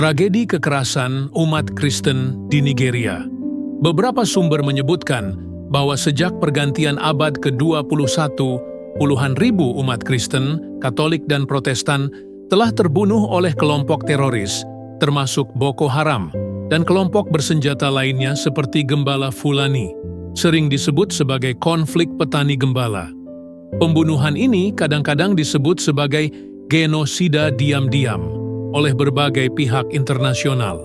Tragedi kekerasan umat Kristen di Nigeria. Beberapa sumber menyebutkan bahwa sejak pergantian abad ke-21, puluhan ribu umat Kristen, Katolik dan Protestan telah terbunuh oleh kelompok teroris, termasuk Boko Haram, dan kelompok bersenjata lainnya seperti Gembala Fulani, sering disebut sebagai konflik petani gembala. Pembunuhan ini kadang-kadang disebut sebagai genosida diam-diam oleh berbagai pihak internasional.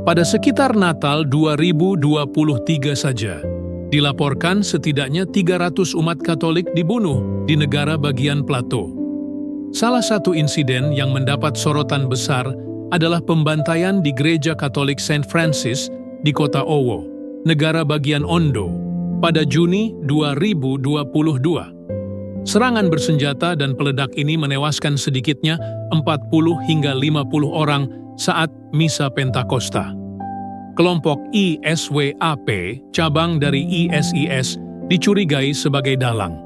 Pada sekitar Natal 2023 saja, dilaporkan setidaknya 300 umat Katolik dibunuh di negara bagian Plateau. Salah satu insiden yang mendapat sorotan besar adalah pembantaian di Gereja Katolik Saint Francis di kota Owo, negara bagian Ondo, pada Juni 2022. Serangan bersenjata dan peledak ini menewaskan sedikitnya 40 hingga 50 orang saat Misa Pentakosta. Kelompok ISWAP, cabang dari ISIS, dicurigai sebagai dalang.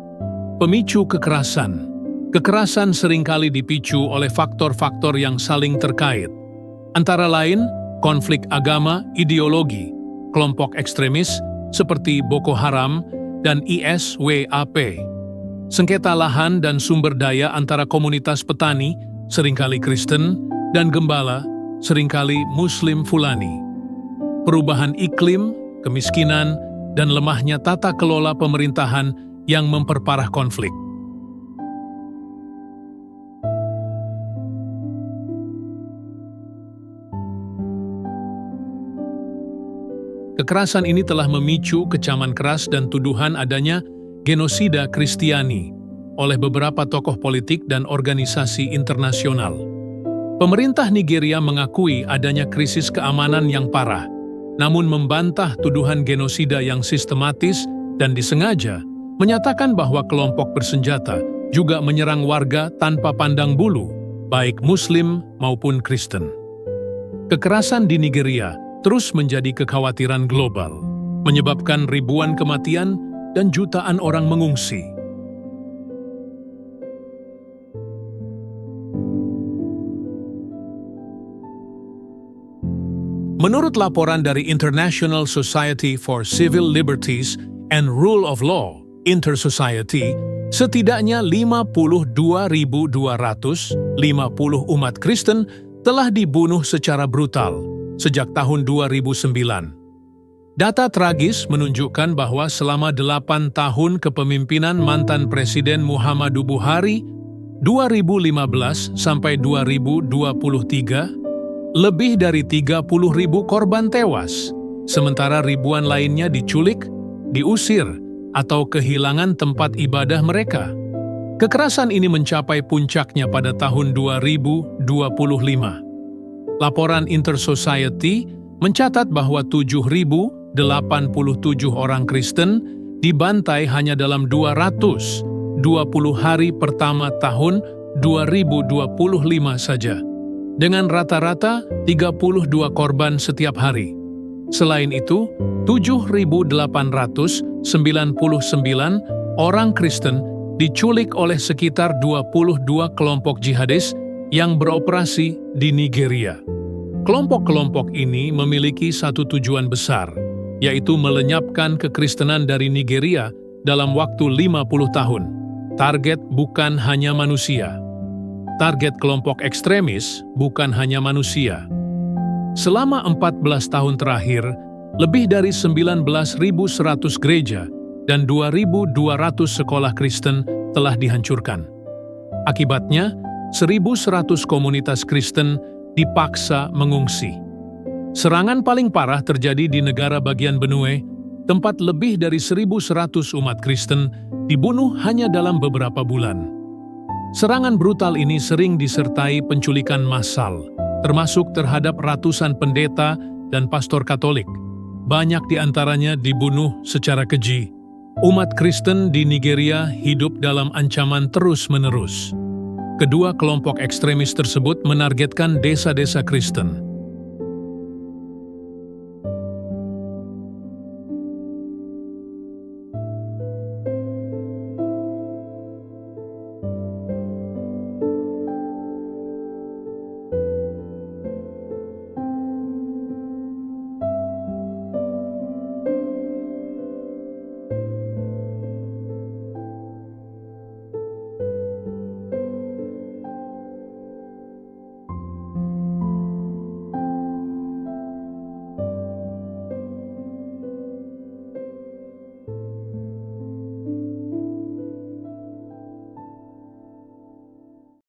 Pemicu kekerasan. Kekerasan seringkali dipicu oleh faktor-faktor yang saling terkait. Antara lain, konflik agama, ideologi, kelompok ekstremis seperti Boko Haram dan ISWAP. Sengketa lahan dan sumber daya antara komunitas petani, seringkali Kristen, dan gembala, seringkali Muslim Fulani. Perubahan iklim, kemiskinan, dan lemahnya tata kelola pemerintahan yang memperparah konflik. Kekerasan ini telah memicu kecaman keras dan tuduhan adanya genosida Kristiani oleh beberapa tokoh politik dan organisasi internasional. Pemerintah Nigeria mengakui adanya krisis keamanan yang parah, namun membantah tuduhan genosida yang sistematis dan disengaja, menyatakan bahwa kelompok bersenjata juga menyerang warga tanpa pandang bulu, baik Muslim maupun Kristen. Kekerasan di Nigeria terus menjadi kekhawatiran global, menyebabkan ribuan kematian dan jutaan orang mengungsi. Menurut laporan dari International Society for Civil Liberties and Rule of Law, Intersociety, setidaknya 52.250 umat Kristen telah dibunuh secara brutal sejak tahun 2009. Data tragis menunjukkan bahwa selama 8 tahun kepemimpinan mantan Presiden Muhammadu Buhari 2015 sampai 2023, lebih dari 30.000 korban tewas, sementara ribuan lainnya diculik, diusir, atau kehilangan tempat ibadah mereka. Kekerasan ini mencapai puncaknya pada tahun 2025. Laporan Intersociety mencatat bahwa 7.087 orang Kristen dibantai hanya dalam 220 hari pertama tahun 2025 saja, dengan rata-rata 32 korban setiap hari. Selain itu, 7.899 orang Kristen diculik oleh sekitar 22 kelompok jihadis yang beroperasi di Nigeria. Kelompok-kelompok ini memiliki satu tujuan besar, yaitu melenyapkan kekristenan dari Nigeria dalam waktu 50 tahun. Target bukan hanya manusia. Target kelompok ekstremis bukan hanya manusia. Selama 14 tahun terakhir, lebih dari 19.100 gereja dan 2.200 sekolah Kristen telah dihancurkan. Akibatnya, 1.100 komunitas Kristen dipaksa mengungsi. Serangan paling parah terjadi di negara bagian Benue, tempat lebih dari 1.100 umat Kristen dibunuh hanya dalam beberapa bulan. Serangan brutal ini sering disertai penculikan massal, termasuk terhadap ratusan pendeta dan pastor Katolik. Banyak di antaranya dibunuh secara keji. Umat Kristen di Nigeria hidup dalam ancaman terus-menerus. Kedua kelompok ekstremis tersebut menargetkan desa-desa Kristen.